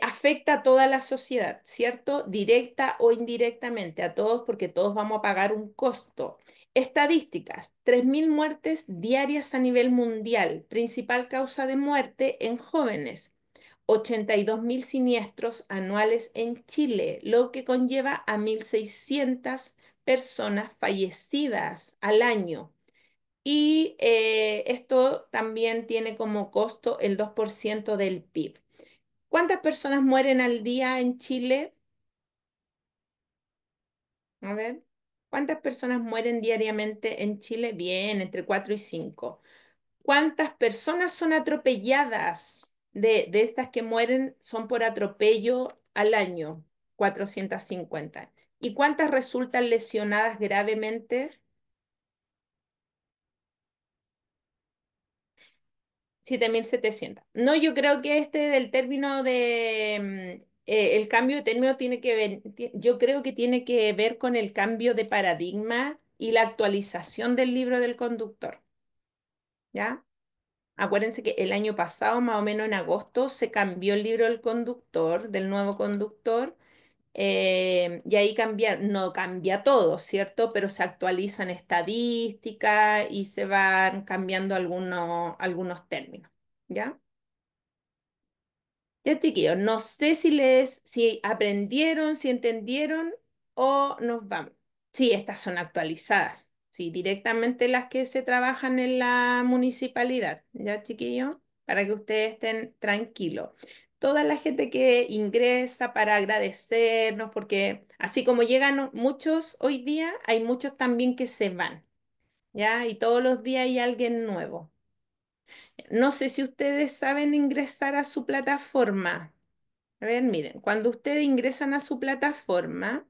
Afecta a toda la sociedad, ¿cierto? Directa o indirectamente, a todos porque todos vamos a pagar un costo. Estadísticas, 3.000 muertes diarias a nivel mundial, principal causa de muerte en jóvenes, 82.000 siniestros anuales en Chile, lo que conlleva a 1.600 personas fallecidas al año. Y esto también tiene como costo el 2% del PIB. ¿Cuántas personas mueren al día en Chile? A ver, ¿cuántas personas mueren diariamente en Chile? Bien, entre 4 y 5. ¿Cuántas personas son atropelladas? De estas que mueren son por atropello al año, 450. ¿Y cuántas resultan lesionadas gravemente? 7.700. No, yo creo que este del término de el cambio de término tiene que ver, yo creo que tiene que ver con el cambio de paradigma y la actualización del libro del conductor, ¿ya? Acuérdense que el año pasado, más o menos en agosto, se cambió el libro del conductor, del nuevo conductor, y ahí cambia, no cambia todo, ¿cierto? Pero se actualizan estadísticas y se van cambiando algunos términos, ¿ya? Ya, chiquillos, no sé si aprendieron, si entendieron o nos vamos. Sí, estas son actualizadas. Sí, directamente las que se trabajan en la municipalidad. Ya, chiquillos, para que ustedes estén tranquilos. Toda la gente que ingresa para agradecernos, porque así como llegan muchos hoy día, hay muchos también que se van. ¿Ya? Y todos los días hay alguien nuevo. No sé si ustedes saben ingresar a su plataforma. A ver, miren, cuando ustedes ingresan a su plataforma,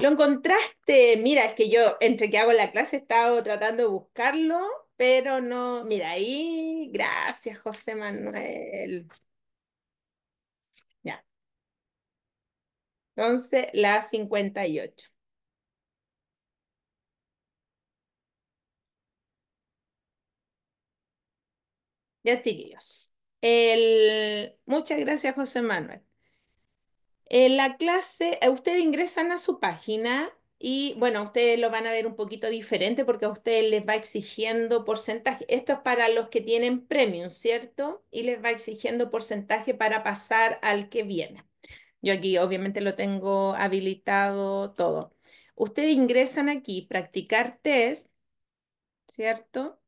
lo encontraste. Mira, es que yo entre que hago la clase he estado tratando de buscarlo, pero no. Mira, ahí, gracias, José Manuel. Ya, entonces la 58. Ya, chiquillos. Muchas gracias, José Manuel. En la clase, ustedes ingresan a su página y bueno, ustedes lo van a ver un poquito diferente porque a ustedes les va exigiendo porcentaje. Esto es para los que tienen premium, ¿cierto? Y les va exigiendo porcentaje para pasar al que viene. Yo aquí obviamente lo tengo habilitado todo. Ustedes ingresan aquí, practicar test, ¿cierto?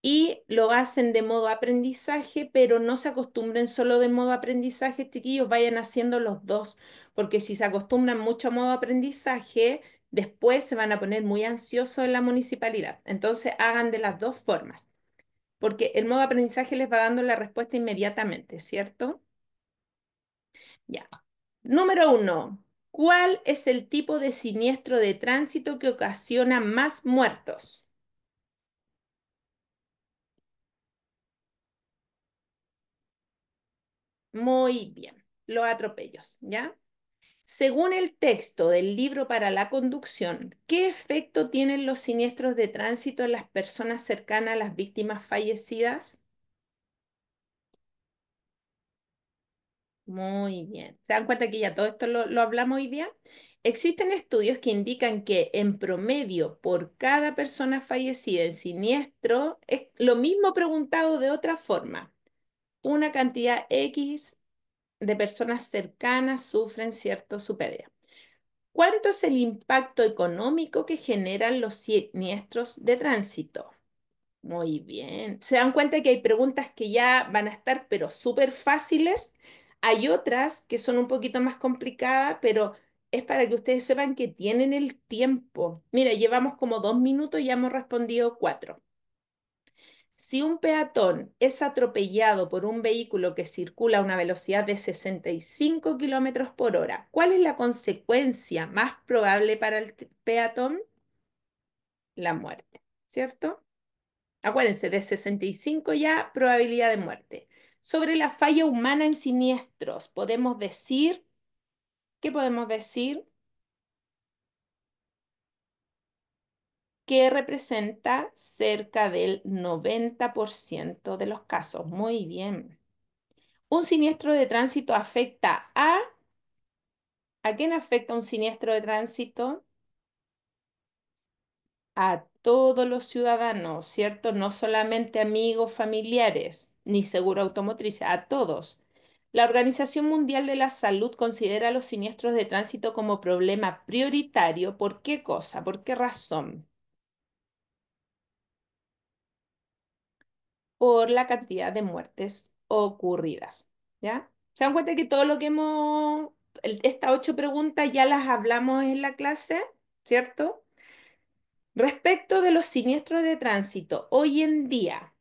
Y lo hacen de modo aprendizaje, pero no se acostumbren solo de modo aprendizaje, chiquillos, vayan haciendo los dos, porque si se acostumbran mucho a modo aprendizaje, después se van a poner muy ansiosos en la municipalidad. Entonces, hagan de las dos formas, porque el modo aprendizaje les va dando la respuesta inmediatamente, ¿cierto? Ya. Número uno, ¿cuál es el tipo de siniestro de tránsito que ocasiona más muertos? Muy bien, los atropellos, ¿ya? Según el texto del libro para la conducción, ¿qué efecto tienen los siniestros de tránsito en las personas cercanas a las víctimas fallecidas? Muy bien. ¿Se dan cuenta que ya todo esto lo hablamos hoy día? Existen estudios que indican que en promedio por cada persona fallecida en siniestro es lo mismo preguntado de otra forma. Una cantidad X de personas cercanas sufren su pérdida. ¿Cuánto es el impacto económico que generan los siniestros de tránsito? Muy bien. Se dan cuenta que hay preguntas que ya van a estar, pero súper fáciles. Hay otras que son un poquito más complicadas, pero es para que ustedes sepan que tienen el tiempo. Mira, llevamos como 2 minutos y ya hemos respondido cuatro. Si un peatón es atropellado por un vehículo que circula a una velocidad de 65 kilómetros por hora, ¿cuál es la consecuencia más probable para el peatón? la muerte, ¿cierto? Acuérdense, de 65 ya, probabilidad de muerte. Sobre la falla humana en siniestros, podemos decir, ¿qué podemos decir? Que representa cerca del 90% de los casos. Muy bien. Un siniestro de tránsito afecta ¿a quién afecta un siniestro de tránsito? A todos los ciudadanos, ¿cierto? No solamente amigos, familiares, ni seguro automotriz, a todos. La Organización Mundial de la Salud considera los siniestros de tránsito como problema prioritario. ¿Por qué cosa? ¿Por qué razón? Por la cantidad de muertes ocurridas, ¿ya? ¿Se dan cuenta que todo lo que estas 8 preguntas ya las hablamos en la clase, ¿cierto? Respecto de los siniestros de tránsito, hoy en día,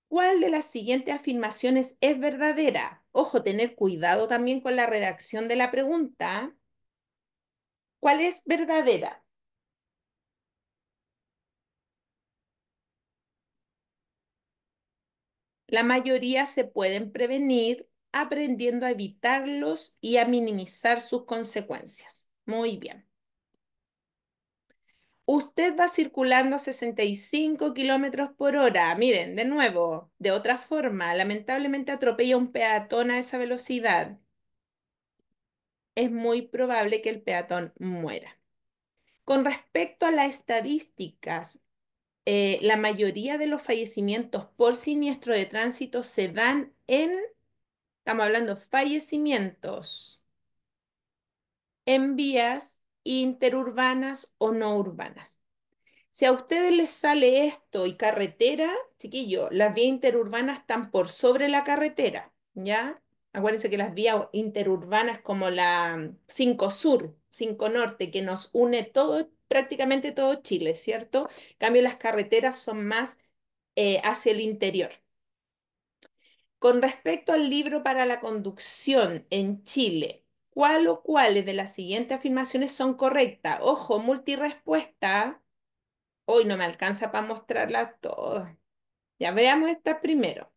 ¿cuál de las siguientes afirmaciones es verdadera? Ojo, tener cuidado también con la redacción de la pregunta. ¿Cuál es verdadera? La mayoría se pueden prevenir aprendiendo a evitarlos y a minimizar sus consecuencias. Muy bien. Usted va circulando a 65 kilómetros por hora. Miren, de nuevo, de otra forma, lamentablemente atropella a un peatón a esa velocidad. Es muy probable que el peatón muera. Con respecto a las estadísticas, la mayoría de los fallecimientos por siniestro de tránsito se dan estamos hablando fallecimientos en vías interurbanas o no urbanas. Si a ustedes les sale esto y carretera, chiquillo, las vías interurbanas están por sobre la carretera, ¿ya? Acuérdense que las vías interurbanas como la 5 Sur, 5 Norte, que nos une todo, prácticamente todo Chile, ¿cierto? En cambio, las carreteras son más hacia el interior. Con respecto al libro para la conducción en Chile, ¿cuál o cuáles de las siguientes afirmaciones son correctas? Ojo, multirespuesta. Hoy no me alcanza para mostrarlas todas. Ya veamos esta primero.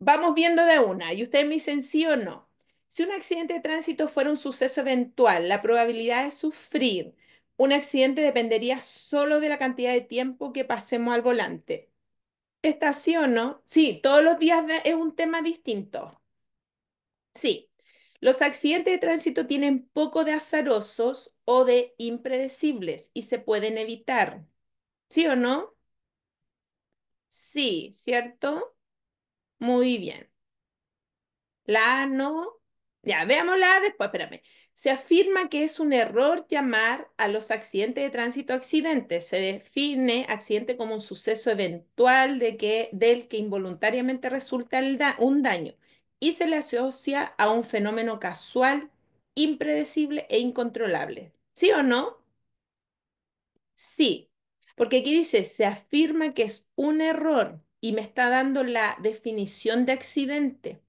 Vamos viendo de una y ustedes me dicen sí o no. Si un accidente de tránsito fuera un suceso eventual, la probabilidad de sufrir un accidente dependería solo de la cantidad de tiempo que pasemos al volante. ¿Está sí o no? Sí, todos los días es un tema distinto. Sí. Los accidentes de tránsito tienen poco de azarosos o de impredecibles y se pueden evitar. ¿Sí o no? Sí, ¿cierto? Muy bien. La A no. Ya, veamos la A después, espérame. Se afirma que es un error llamar a los accidentes de tránsito accidentes. Se define accidente como un suceso eventual del que involuntariamente resulta un daño y se le asocia a un fenómeno casual, impredecible e incontrolable. ¿Sí o no? Sí, porque aquí dice, se afirma que es un error y me está dando la definición de accidente.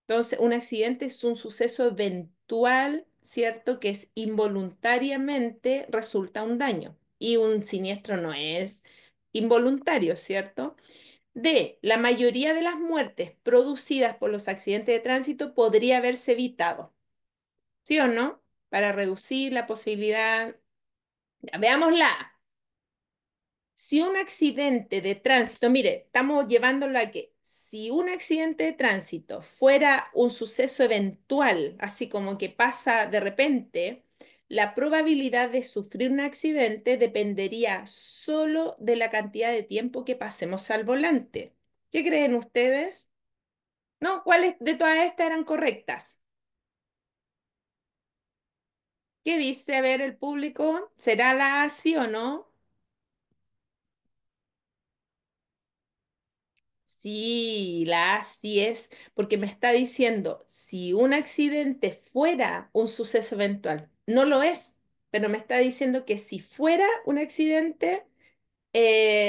Entonces, un accidente es un suceso eventual, ¿cierto? Que es involuntariamente resulta un daño y un siniestro no es involuntario, ¿cierto? D, la mayoría de las muertes producidas por los accidentes de tránsito podría haberse evitado, ¿sí o no? Para reducir la posibilidad. Ya, veámosla. Si un accidente de tránsito, mire, estamos llevándolo a que si un accidente de tránsito fuera un suceso eventual, así como que pasa de repente, la probabilidad de sufrir un accidente dependería solo de la cantidad de tiempo que pasemos al volante. ¿Qué creen ustedes? ¿No? ¿Cuáles de todas estas eran correctas? ¿Qué dice? A ver, el público, ¿será la A, sí o no? Sí, la A sí es, porque me está diciendo, si un accidente fuera un suceso eventual, no lo es, pero me está diciendo que si fuera un accidente,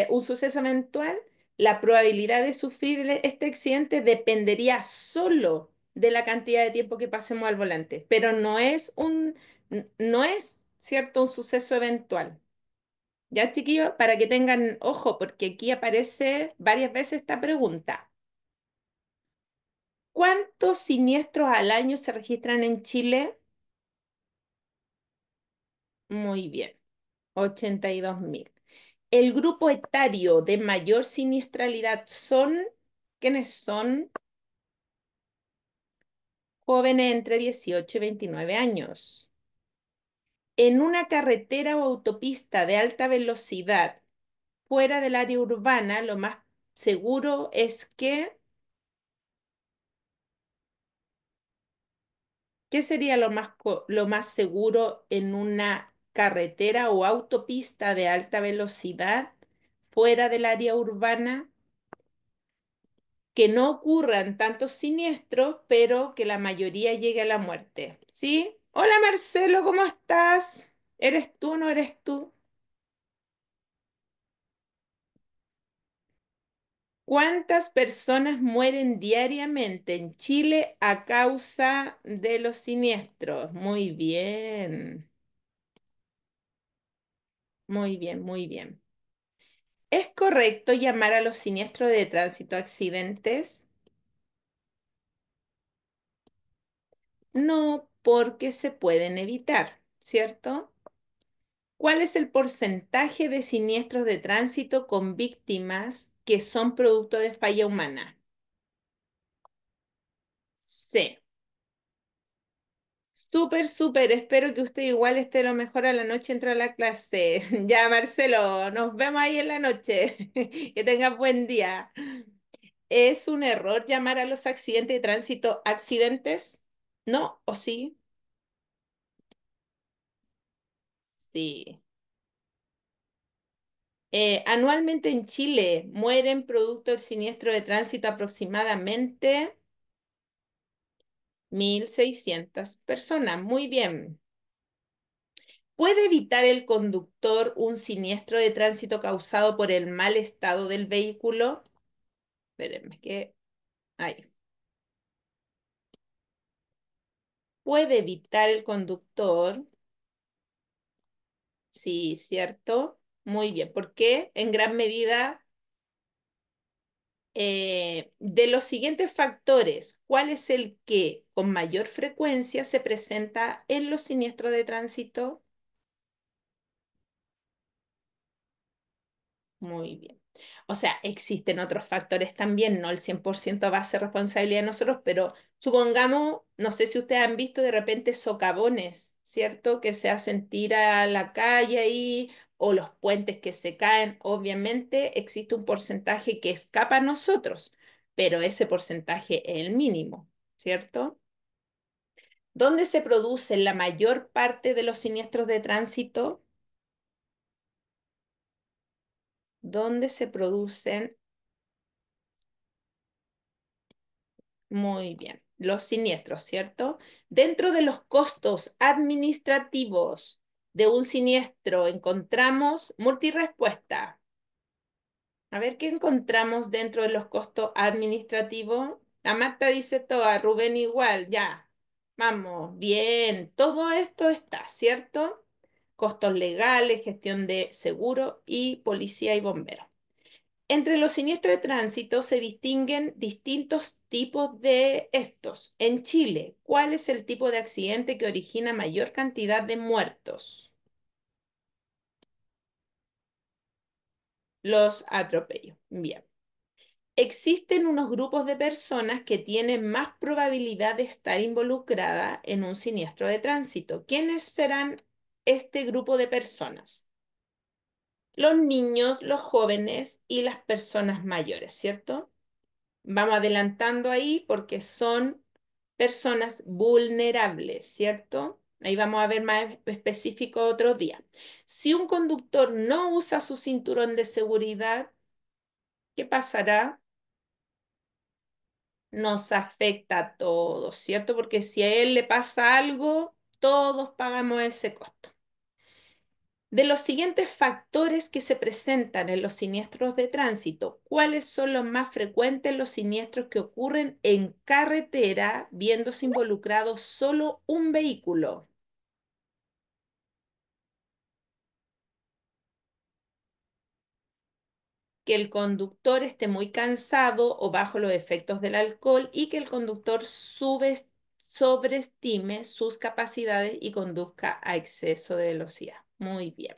un suceso eventual, la probabilidad de sufrir este accidente dependería solo de la cantidad de tiempo que pasemos al volante, pero no es, ¿cierto?, un suceso eventual. Ya, chiquillos, para que tengan ojo, porque aquí aparece varias veces esta pregunta. ¿Cuántos siniestros al año se registran en Chile? Muy bien, 82.000. El grupo etario de mayor siniestralidad son, ¿quiénes son? Jóvenes entre 18 y 29 años. En una carretera o autopista de alta velocidad fuera del área urbana, lo más seguro es que, ¿qué sería lo más seguro en una carretera o autopista de alta velocidad fuera del área urbana? Que no ocurran tantos siniestros, pero que la mayoría llegue a la muerte. ¿Sí? Hola Marcelo, ¿cómo estás? ¿Eres tú o no eres tú? ¿Cuántas personas mueren diariamente en Chile a causa de los siniestros? Muy bien, muy bien, muy bien. ¿Es correcto llamar a los siniestros de tránsito accidentes? No, porque se pueden evitar, ¿cierto? ¿Cuál es el porcentaje de siniestros de tránsito con víctimas que son producto de falla humana? C. Súper, súper. Espero que usted igual esté lo mejor a la noche entre a la clase. Ya, Marcelo, nos vemos ahí en la noche. Que tengas buen día. ¿Es un error llamar a los accidentes de tránsito accidentes? ¿No? ¿O sí? Sí. Anualmente en Chile mueren producto del siniestro de tránsito aproximadamente 1.600 personas. Muy bien. ¿Puede evitar el conductor un siniestro de tránsito causado por el mal estado del vehículo? Espérenme que... Ahí. ¿Puede evitar el conductor? Sí, ¿cierto? Muy bien. ¿Por qué? En gran medida, de los siguientes factores, ¿cuál es el que con mayor frecuencia se presenta en los siniestros de tránsito? Muy bien. O sea, existen otros factores también, no el 100% va a ser responsabilidad de nosotros, pero supongamos, no sé si ustedes han visto de repente socavones, ¿cierto? Que se hacen tira a la calle ahí o los puentes que se caen. Obviamente existe un porcentaje que escapa a nosotros, pero ese porcentaje es el mínimo, ¿cierto? ¿Dónde se producen la mayor parte de los siniestros de tránsito? ¿Dónde se producen? Muy bien. Los siniestros, ¿cierto? Dentro de los costos administrativos de un siniestro encontramos multirespuesta. A ver, ¿qué encontramos dentro de los costos administrativos? La Marta dice todo, a Rubén igual, ya. Vamos, bien. Todo esto está, ¿cierto? Costos legales, gestión de seguro y policía y bomberos. Entre los siniestros de tránsito se distinguen distintos tipos de estos. En Chile, ¿cuál es el tipo de accidente que origina mayor cantidad de muertos? Los atropellos. Bien. Existen unos grupos de personas que tienen más probabilidad de estar involucrada en un siniestro de tránsito. ¿Quiénes serán este grupo de personas? Los niños, los jóvenes y las personas mayores, ¿cierto? Vamos adelantando ahí porque son personas vulnerables, ¿cierto? Ahí vamos a ver más específico otro día. Si un conductor no usa su cinturón de seguridad, ¿qué pasará? Nos afecta a todos, ¿cierto? Porque si a él le pasa algo, todos pagamos ese costo. De los siguientes factores que se presentan en los siniestros de tránsito, ¿cuáles son los más frecuentes los siniestros que ocurren en carretera viéndose involucrado solo un vehículo? que el conductor esté muy cansado o bajo los efectos del alcohol y que el conductor sobreestime sus capacidades y conduzca a exceso de velocidad. Muy bien.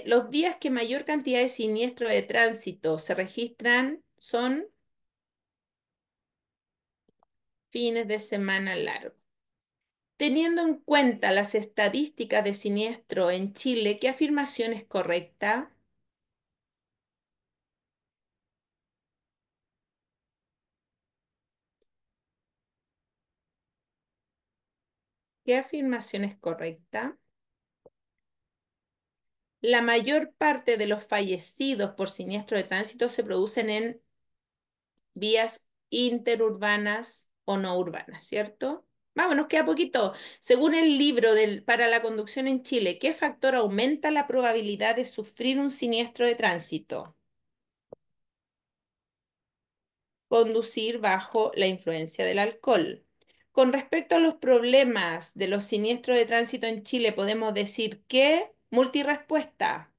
Los días que mayor cantidad de siniestros de tránsito se registran son fines de semana largos. Teniendo en cuenta las estadísticas de siniestro en Chile, ¿qué afirmación es correcta? ¿Qué afirmación es correcta? La mayor parte de los fallecidos por siniestro de tránsito se producen en vías interurbanas o no urbanas, ¿cierto? Vámonos, queda poquito. Según el libro para la conducción en Chile, ¿qué factor aumenta la probabilidad de sufrir un siniestro de tránsito? Conducir bajo la influencia del alcohol. Con respecto a los problemas de los siniestros de tránsito en Chile, podemos decir que multirespuesta.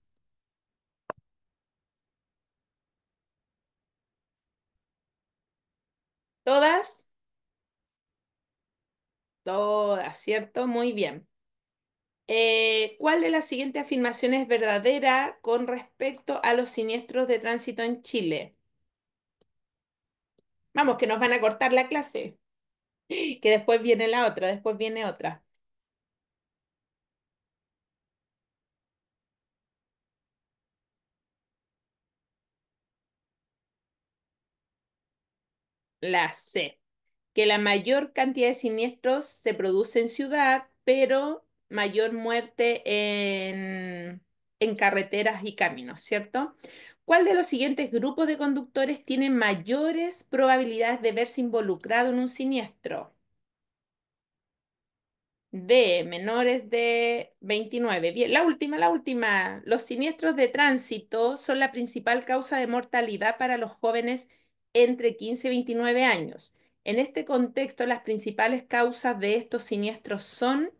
¿Todas? Todas, ¿cierto? Muy bien. ¿Cuál de las siguientes afirmaciones es verdadera con respecto a los siniestros de tránsito en Chile? Vamos, que nos van a cortar la clase, que después viene la otra, después viene otra. La C, que la mayor cantidad de siniestros se produce en ciudad, pero mayor muerte en carreteras y caminos, ¿cierto? ¿Cuál de los siguientes grupos de conductores tiene mayores probabilidades de verse involucrado en un siniestro? D, menores de 29. Bien, la última, la última. Los siniestros de tránsito son la principal causa de mortalidad para los jóvenes entre 15 y 29 años. En este contexto, las principales causas de estos siniestros son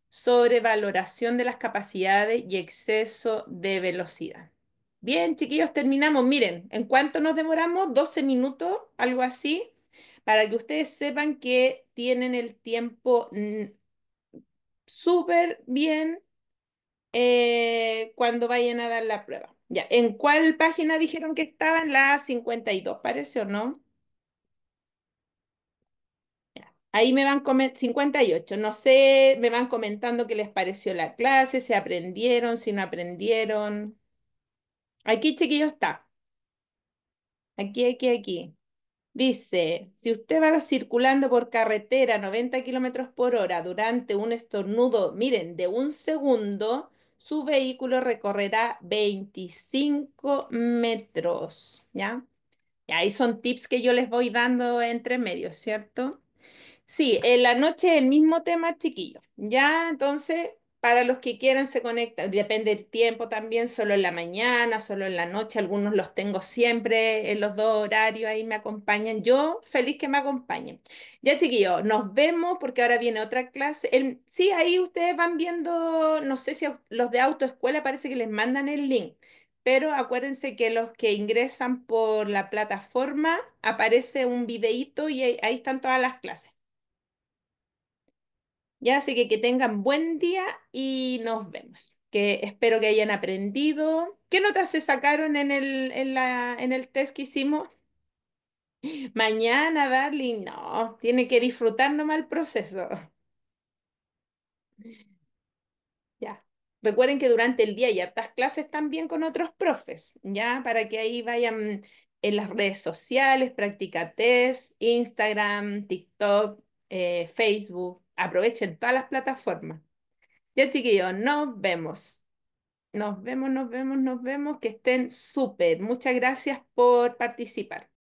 sobrevaloración de las capacidades y exceso de velocidad. Bien, chiquillos, terminamos. Miren, ¿en cuánto nos demoramos? 12 minutos, algo así, para que ustedes sepan que tienen el tiempo súper bien cuando vayan a dar la prueba. Ya, ¿en cuál página dijeron que estaban? La 52, parece o no? Ya. Ahí me van 58. No sé, me van comentando qué les pareció la clase, si aprendieron, si no aprendieron. Aquí, chiquillo, está. Aquí. Dice, si usted va circulando por carretera a 90 kilómetros por hora durante un estornudo, miren, de un segundo, su vehículo recorrerá 25 metros, ¿ya? Y ahí son tips que yo les voy dando entre medios, ¿cierto? Sí, en la noche el mismo tema, chiquillos. Ya, entonces, para los que quieran se conectan, depende del tiempo también, solo en la mañana, solo en la noche, algunos los tengo siempre en los dos horarios, ahí me acompañan. Yo feliz que me acompañen. Ya, chiquillos, nos vemos porque ahora viene otra clase. Sí, ahí ustedes van viendo, no sé si los de autoescuela parece que les mandan el link, pero acuérdense que los que ingresan por la plataforma aparece un videíto y ahí están todas las clases. Ya, así que tengan buen día y nos vemos. Que espero que hayan aprendido. ¿Qué notas se sacaron en el test que hicimos? Mañana, darling, no, tiene que disfrutar nomás el proceso. Ya. Recuerden que durante el día hay hartas clases también con otros profes, ya, para que ahí vayan en las redes sociales, practica test, Instagram, TikTok, Facebook. Aprovechen todas las plataformas. Ya, chiquillos, nos vemos. Nos vemos. Que estén súper. Muchas gracias por participar.